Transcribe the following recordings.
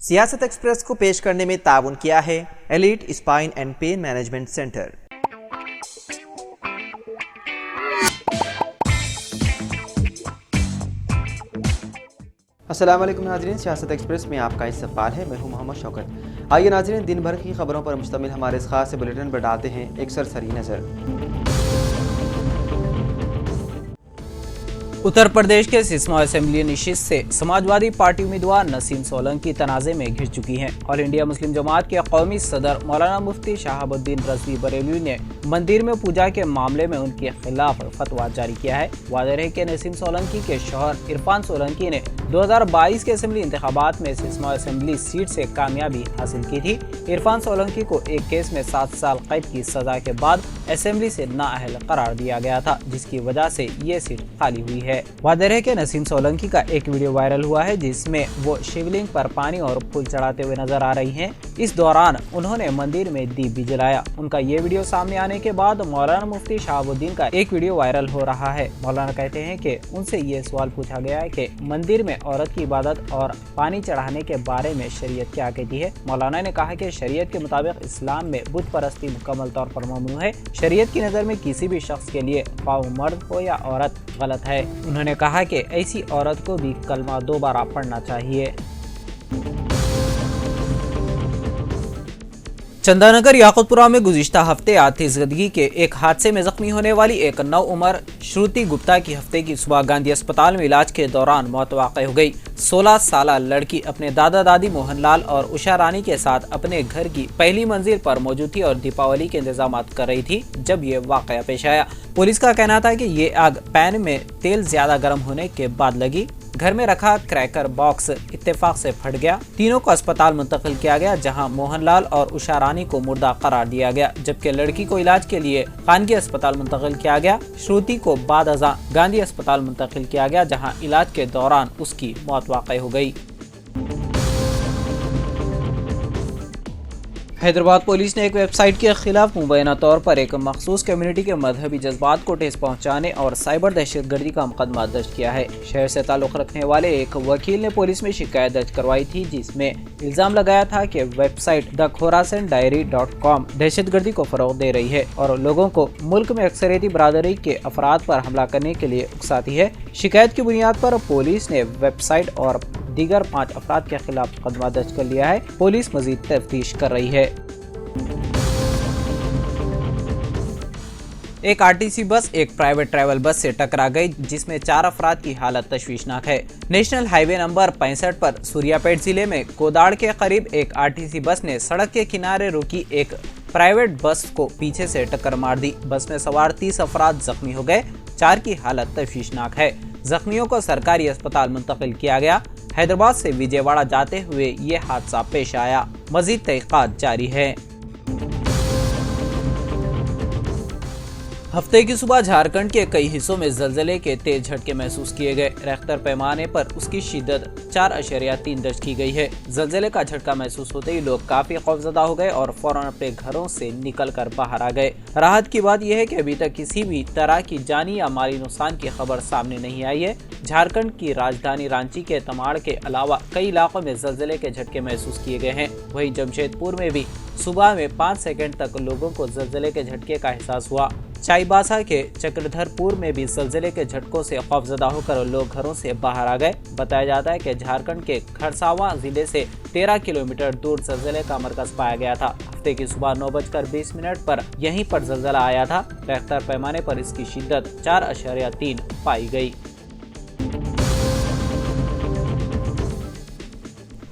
سیاست ایکسپریس کو پیش کرنے میں تعاون کیا ہے elite spine and pain management centre. السلام علیکم ناظرین، سیاست ایکسپریس میں آپ کا استقبال ہے۔ میں ہوں محمد شوکت۔ آئیے ناظرین، دن بھر کی خبروں پر مشتمل ہمارے اس خاص بلیٹن پر ڈالتے ہیں ایک سرسری نظر۔ اتر پردیش کے سسما اسمبلی نشست سے سماجوادی پارٹی امیدوار نسیم سولنکی تنازع میں گھر چکی ہیں۔ آل انڈیا مسلم جماعت کے قومی صدر مولانا مفتی شہاب الدین رضوی بریلوی نے مندر میں پوجا کے معاملے میں ان کے خلاف فتویٰ جاری کیا ہے۔ واضح ہے کہ نسیم سولنکی کے شوہر عرفان سولنکی نے 2022 کے اسمبلی انتخابات میں سسما اسمبلی سیٹ سے کامیابی حاصل کی تھی۔ عرفان سولنکی کو ایک کیس میں 7 سال قید کی سزا کے بعد اسمبلی سے نااہل قرار دیا گیا تھا، جس کی وجہ سے یہ سیٹ خالی ہوئی ہے۔ واضح ہے کہ نسیم سولنکی کا ایک ویڈیو وائرل ہوا ہے جس میں وہ شیولنگ پر پانی اور پھول چڑھاتے ہوئے نظر آ رہی ہیں۔ اس دوران انہوں نے مندر میں دیپ بھی جلایا۔ ان کا یہ ویڈیو سامنے آنے کے بعد مولانا مفتی شہاب الدین کا ایک ویڈیو وائرل ہو رہا ہے۔ مولانا کہتے ہیں کہ ان سے یہ سوال پوچھا گیا ہے کہ مندر میں عورت کی عبادت اور پانی چڑھانے کے بارے میں شریعت کیا کہتی ہے۔ مولانا نے کہا کہ شریعت کے مطابق اسلام میں بت پرستی مکمل طور پر ممنوع ہے۔ شریعت کی نظر میں کسی بھی شخص کے لیے خواہ مرد ہو یا عورت غلط ہے۔ انہوں نے کہا کہ ایسی عورت کو بھی کلمہ دوبارہ پڑھنا چاہیے۔ چندہ نگر یاقوت پورہ میں گزشتہ ہفتے آتش زدگی کے ایک حادثے میں زخمی ہونے والی ایک نوعمر شروتی گپتا کی ہفتے کی صبح گاندھی اسپتال میں علاج کے دوران موت واقع ہو گئی۔ 16 سالہ لڑکی اپنے دادا دادی موہن لال اور اشا رانی کے ساتھ اپنے گھر کی پہلی منزل پر موجود تھی اور دیپاولی کے انتظامات کر رہی تھی جب یہ واقعہ پیش آیا۔ پولیس کا کہنا تھا کہ یہ آگ پین میں تیل زیادہ گرم ہونے کے بعد لگی۔ گھر میں رکھا کریکر باکس اتفاق سے پھٹ گیا۔ تینوں کو اسپتال منتقل کیا گیا جہاں موہن لال اور اشا رانی کو مردہ قرار دیا گیا، جبکہ لڑکی کو علاج کے لیے خانگی اسپتال منتقل کیا گیا۔ شروتی کو بعد ازاں گاندھی اسپتال منتقل کیا گیا جہاں علاج کے دوران اس کی موت واقع ہو گئی۔ حیدرآباد پولیس نے ایک ویب سائٹ کے خلاف مبینہ طور پر ایک مخصوص کمیونٹی کے مذہبی جذبات کو ٹھیس پہنچانے اور سائبر دہشت گردی کا مقدمہ درج کیا ہے۔ شہر سے تعلق رکھنے والے ایک وکیل نے پولیس میں شکایت درج کروائی تھی جس میں الزام لگایا تھا کہ ویب سائٹ thekhorasandiary.com دہشت گردی کو فروغ دے رہی ہے اور لوگوں کو ملک میں اکثریتی برادری کے افراد پر حملہ کرنے کے لیے اکساتی ہے۔ شکایت کی بنیاد پر پولیس نے ویب سائٹ اور دیگر 5 افراد کے خلاف مقدمہ درج کر لیا ہے۔ پولیس مزید تفتیش کر رہی ہے۔ ایک RTC بس ایک پرائیویٹ ٹریول بس سے ٹکرا گئی جس میں 4 افراد کی حالت تشویشناک ہے۔ نیشنل ہائی وے نمبر 65 پر سوریا پیٹ ضلع میں کوداڑ کے قریب ایک RTC بس نے سڑک کے کنارے رکی ایک پرائیویٹ بس کو پیچھے سے ٹکر مار دی۔ بس میں سوار 30 افراد زخمی ہو گئے، 4 کی حالت تشویشناک ہے۔ زخمیوں کو سرکاری اسپتال منتقل کیا گیا۔ حیدرآباد سے وجے واڑہ جاتے ہوئے یہ حادثہ پیش آیا۔ مزید تحقیقات جاری ہے۔ ہفتے کی صبح جھارکھنڈ کے کئی حصوں میں زلزلے کے تیز جھٹکے محسوس کیے گئے۔ ریختر پیمانے پر اس کی شدت 4.3 درج کی گئی ہے۔ زلزلے کا جھٹکا محسوس ہوتے ہی لوگ کافی خوفزدہ ہو گئے اور فوراً اپنے گھروں سے نکل کر باہر آ گئے۔ راحت کی بات یہ ہے کہ ابھی تک کسی بھی طرح کی جانی یا مالی نقصان کی خبر سامنے نہیں آئی ہے۔ جھارکھنڈ کی راجدھانی رانچی کے تماڑ کے علاوہ کئی علاقوں میں زلزلے کے جھٹکے محسوس کیے گئے ہیں۔ وہیں جمشید پور میں بھی صبح میں 5 سیکنڈ تک لوگوں کو زلزلے کے جھٹکے کا احساس ہوا۔ چائباسا کے چکردھر پور میں بھی زلزلے کے جھٹکوں سے خوفزدہ ہو کر لوگ گھروں سے باہر آ گئے۔ بتایا جاتا ہے کہ جھارکھنڈ کے کھرساواں ضلع سے 13 کلومیٹر دور زلزلے کا مرکز پایا گیا تھا۔ ہفتے کی صبح 9:20 پر یہیں پر زلزلہ آیا تھا۔ ریختر پیمانے پر اس کی شدت 4.3 پائی گئی۔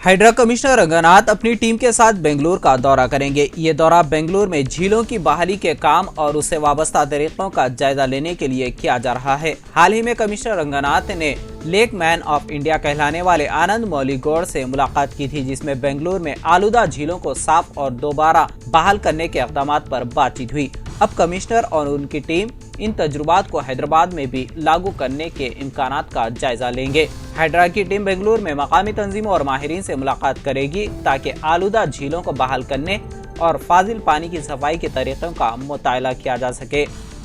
ہائیڈرا کمشنر رنگناتھ اپنی ٹیم کے ساتھ بنگلور کا دورہ کریں گے۔ یہ دورہ بنگلور میں جھیلوں کی بحالی کے کام اور اس سے وابستہ طریقوں کا جائزہ لینے کے لیے کیا جا رہا ہے۔ حال ہی میں کمشنر رنگناتھ نے لیک مین آف انڈیا کہلانے والے آنند مولی گوڑ سے ملاقات کی تھی جس میں بنگلور میں آلودہ جھیلوں کو صاف اور دوبارہ بحال کرنے کے اقدامات پر بات چیت ہوئی۔ اب کمشنر اور ان کی ٹیم ان تجربات کو حیدرآباد میں بھی لاگو کرنے کے امکانات کا جائزہ لیں گے۔ ہائیڈرا کی ٹیم بنگلور میں مقامی تنظیموں اور ماہرین سے ملاقات کرے گی تاکہ آلودہ جھیلوں کو بحال کرنے اور فاضل پانی کی صفائی کے طریقوں کا مطالعہ کیا جا سکے۔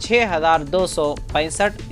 6,265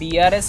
BRS